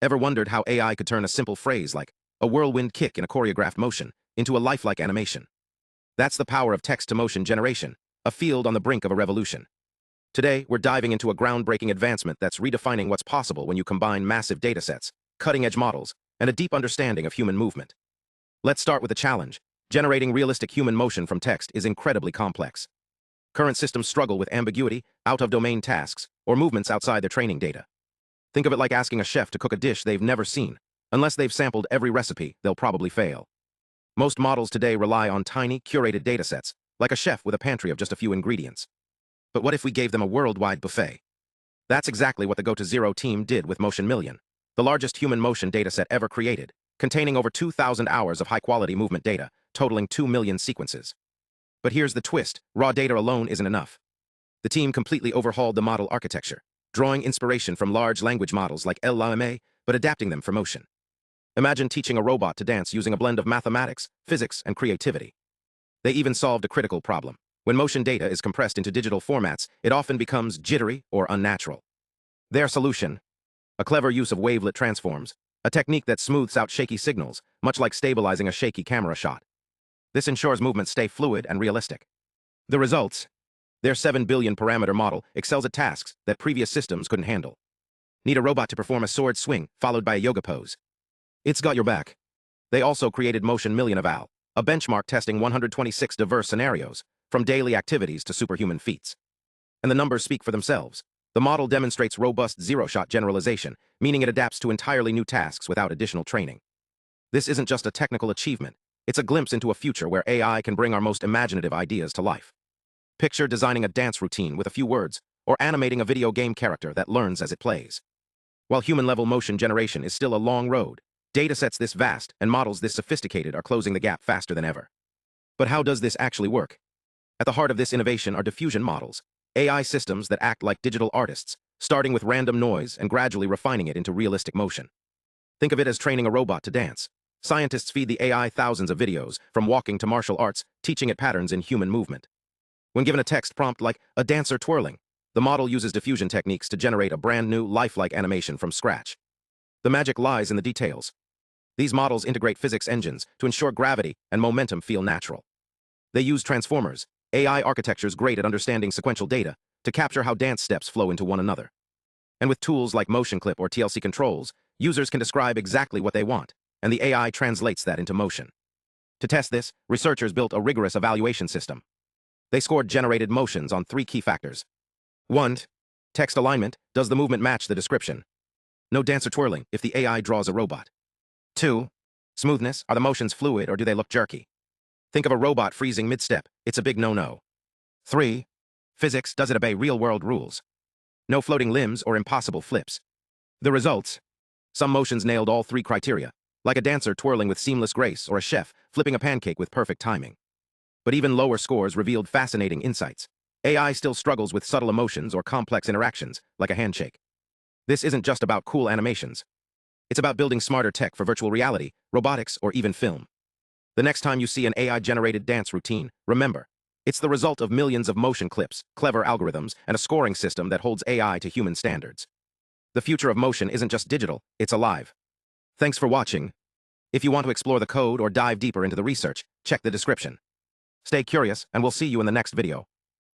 Ever wondered how AI could turn a simple phrase like a whirlwind kick in a choreographed motion into a lifelike animation? That's the power of text-to-motion generation, a field on the brink of a revolution. Today, we're diving into a groundbreaking advancement that's redefining what's possible when you combine massive datasets, cutting-edge models, and a deep understanding of human movement. Let's start with a challenge. Generating realistic human motion from text is incredibly complex. Current systems struggle with ambiguity, out-of-domain tasks, or movements outside their training data. Think of it like asking a chef to cook a dish they've never seen. Unless they've sampled every recipe, they'll probably fail. Most models today rely on tiny, curated datasets, like a chef with a pantry of just a few ingredients. But what if we gave them a worldwide buffet? That's exactly what the Go-to-Zero team did with MotionMillion, the largest human motion dataset ever created, containing over 2,000 hours of high-quality movement data, totaling 2 million sequences. But here's the twist: raw data alone isn't enough. The team completely overhauled the model architecture, drawing inspiration from large language models like LLMA, but adapting them for motion. Imagine teaching a robot to dance using a blend of mathematics, physics, and creativity. They even solved a critical problem. When motion data is compressed into digital formats, it often becomes jittery or unnatural. Their solution: a clever use of wavelet transforms, a technique that smooths out shaky signals, much like stabilizing a shaky camera shot. This ensures movements stay fluid and realistic. The results: their 7 billion parameter model excels at tasks that previous systems couldn't handle. Need a robot to perform a sword swing, followed by a yoga pose? It's got your back. They also created MotionMillion Eval, a benchmark testing 126 diverse scenarios, from daily activities to superhuman feats. And the numbers speak for themselves. The model demonstrates robust zero-shot generalization, meaning it adapts to entirely new tasks without additional training. This isn't just a technical achievement. It's a glimpse into a future where AI can bring our most imaginative ideas to life. Picture designing a dance routine with a few words, or animating a video game character that learns as it plays. While human-level motion generation is still a long road, datasets this vast and models this sophisticated are closing the gap faster than ever. But how does this actually work? At the heart of this innovation are diffusion models, AI systems that act like digital artists, starting with random noise and gradually refining it into realistic motion. Think of it as training a robot to dance. Scientists feed the AI thousands of videos, from walking to martial arts, teaching it patterns in human movement. When given a text prompt like a dancer twirling, the model uses diffusion techniques to generate a brand new, lifelike animation from scratch. The magic lies in the details. These models integrate physics engines to ensure gravity and momentum feel natural. They use transformers, AI architectures great at understanding sequential data, to capture how dance steps flow into one another. And with tools like MotionCLIP or TLC-Controls, users can describe exactly what they want, and the AI translates that into motion. To test this, researchers built a rigorous evaluation system. They scored generated motions on 3 key factors. 1. Text alignment: does the movement match the description? No dancer twirling if the AI draws a robot. 2. Smoothness: are the motions fluid or do they look jerky? Think of a robot freezing mid-step, it's a big no-no. 3. Physics: does it obey real-world rules? No floating limbs or impossible flips. The results: some motions nailed all 3 criteria, like a dancer twirling with seamless grace or a chef flipping a pancake with perfect timing. But even lower scores revealed fascinating insights. AI still struggles with subtle emotions or complex interactions, like a handshake. This isn't just about cool animations. It's about building smarter tech for virtual reality, robotics, or even film. The next time you see an AI-generated dance routine, remember, it's the result of millions of motion clips, clever algorithms, and a scoring system that holds AI to human standards. The future of motion isn't just digital, it's alive. Thanks for watching. If you want to explore the code or dive deeper into the research, check the description. Stay curious, and we'll see you in the next video.